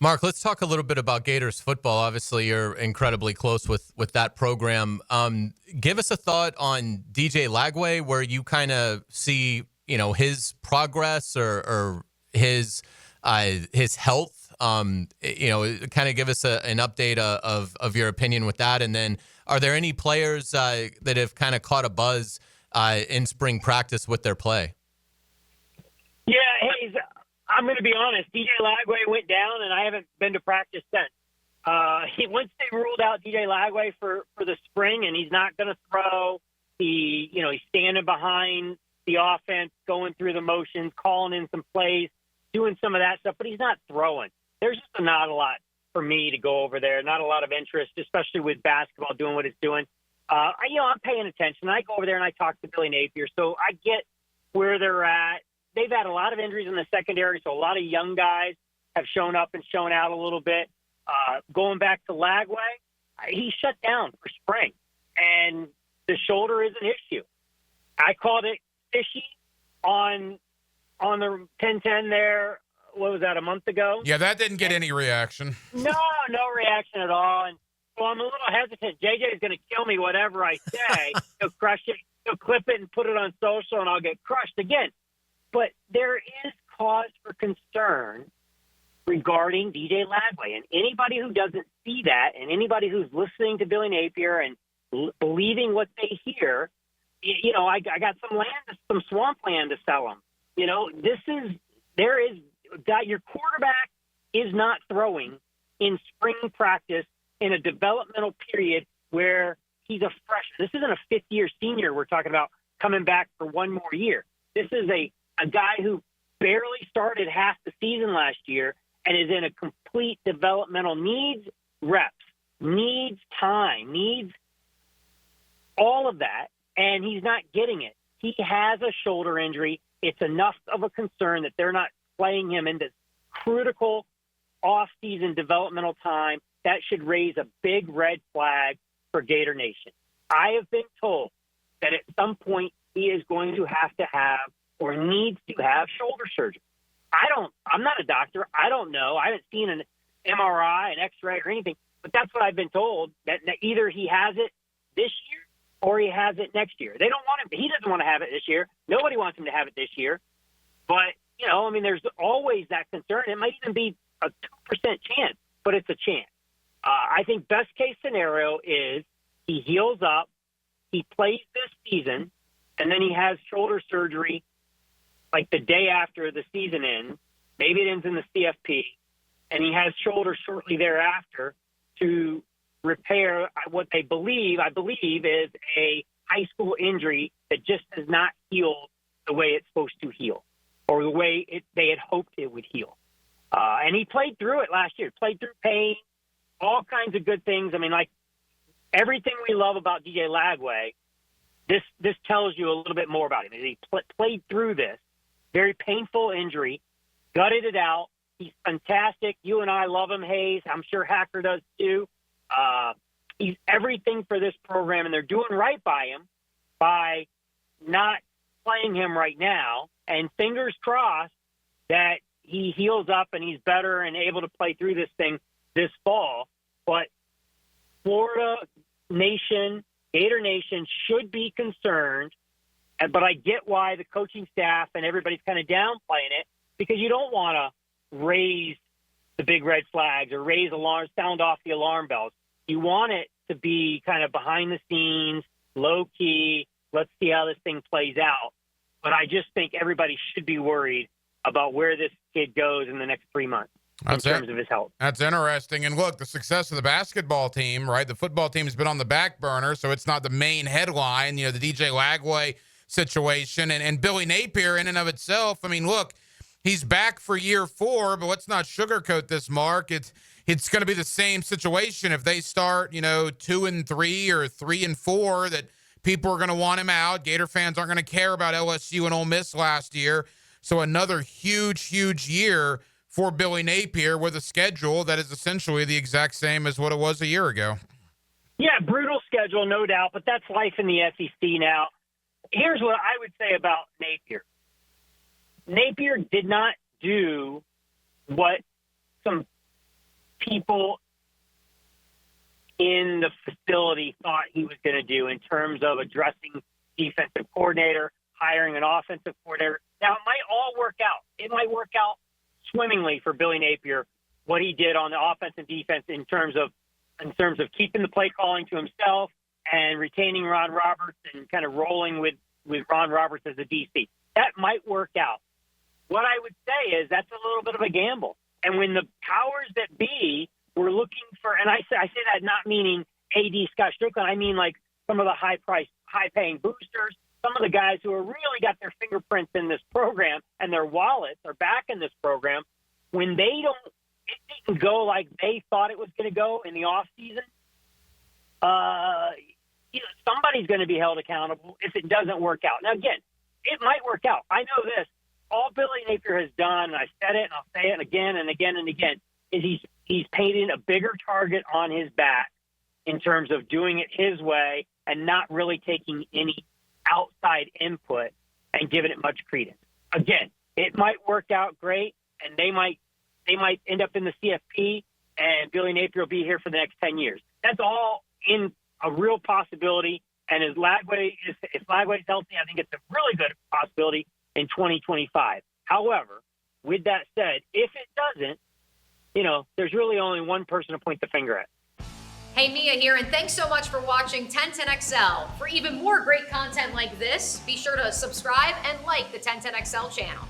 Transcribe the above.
Mark, let's talk a little bit about Gators football. Obviously, you're incredibly close with that program. Give us a thought on DJ Lagway, where you kind of see, his progress or his health. Kind of give us an update of your opinion with that. And then, are there any players that have kind of caught a buzz in spring practice with their play? Yeah, hey, I'm going to be honest. DJ Lagway went down, and I haven't been to practice since. Once they ruled out DJ Lagway for the spring, and he's not going to throw. He's standing behind the offense, going through the motions, calling in some plays, doing some of that stuff, but he's not throwing. There's just not a lot for me to go over there. Not a lot of interest, especially with basketball doing what it's doing. I'm paying attention. I go over there and I talk to Billy Napier, so I get where they're at. They've had a lot of injuries in the secondary, so a lot of young guys have shown up and shown out a little bit. Going back to Lagway, he shut down for spring, and the shoulder is an issue. I called it fishy on the 10-10 there. What was that, a month ago? Yeah, that didn't get any reaction. No reaction at all. And so I'm a little hesitant. JJ is going to kill me whatever I say. He'll crush it. He'll clip it and put it on social, and I'll get crushed again. But there is cause for concern regarding DJ Lagway. And anybody who doesn't see that, and anybody who's listening to Billy Napier and believing what they hear, I got some swamp land to sell them. Your quarterback is not throwing in spring practice in a developmental period where he's a freshman. This isn't a fifth-year senior we're talking about coming back for one more year. This is a guy who barely started half the season last year and is in a complete developmental, needs reps, needs time, needs all of that, and he's not getting it. He has a shoulder injury. It's enough of a concern that they're not playing him into critical off-season developmental time. That should raise a big red flag for Gator Nation. I have been told that at some point he is going to have or needs to have shoulder surgery. I'm not a doctor. I don't know. I haven't seen an MRI, an X-ray, or anything, but that's what I've been told, that either he has it this year or he has it next year. They don't want him. He doesn't want to have it this year. Nobody wants him to have it this year. But, there's always that concern. It might even be a 2% chance, but it's a chance. I think best case scenario is he heals up, he plays this season, and then he has shoulder surgery like the day after the season ends. Maybe it ends in the CFP, and he has shoulder shortly thereafter to repair what I believe is a high school injury that just has not healed the way it's supposed to heal, or the way they had hoped it would heal. And he played through it last year, played through pain, all kinds of good things. Like everything we love about DJ Lagway, this tells you a little bit more about him. He played through this very painful injury, gutted it out. He's fantastic. You and I love him, Hayes. I'm sure Hacker does too. He's everything for this program, and they're doing right by him by not playing him right now. And fingers crossed that he heals up and he's better and able to play through this thing this fall. But Florida Nation, Gator Nation should be concerned. But I get why the coaching staff and everybody's kind of downplaying it, because you don't want to raise the big red flags or sound off the alarm bells. You want it to be kind of behind the scenes, low key. Let's see how this thing plays out. But I just think everybody should be worried about where this kid goes in the next 3 months in terms of his health. That's interesting. And look, the success of the basketball team, right? The football team has been on the back burner, so it's not the main headline, the DJ Lagway situation. And Billy Napier in and of itself, look, he's back for year 4, but let's not sugarcoat this, Mark. It's going to be the same situation if they start, 2-3 or 3-4, that people are going to want him out. Gator fans aren't going to care about LSU and Ole Miss last year. So another huge, huge year for Billy Napier with a schedule that is essentially the exact same as what it was a year ago. Yeah, brutal schedule, no doubt, but that's life in the SEC now. Here's what I would say about Napier. Napier did not do what some people in the facility thought he was going to do in terms of addressing defensive coordinator, hiring an offensive coordinator. Now, it might all work out. It might work out swimmingly for Billy Napier, what he did on the offense and defense in terms of keeping the play calling to himself and retaining Ron Roberts and kind of rolling with Ron Roberts as a DC. That might work out. What I would say is that's a little bit of a gamble. And when the powers that be were looking for, and I say that not meaning AD Scott Strickland, I mean like some of the high-paying boosters, some of the guys who have really got their fingerprints in this program and their wallets are back in this program. When it didn't go like they thought it was going to go in the offseason, somebody's going to be held accountable if it doesn't work out. Now, again, it might work out. I know this. All Billy Napier has done, and I said it and I'll say it again and again and again, is he's painted a bigger target on his back in terms of doing it his way and not really taking any outside input and giving it much credence. Again, it might work out great, and they might end up in the CFP, and Billy Napier will be here for the next 10 years. That's all in a real possibility. And if Lagway is healthy, I think it's a really good possibility in 2025. However, with that said, if it doesn't, there's really only one person to point the finger at. Hey, Mia here, and thanks so much for watching 1010XL. For even more great content like this, be sure to subscribe and like the 1010XL channel.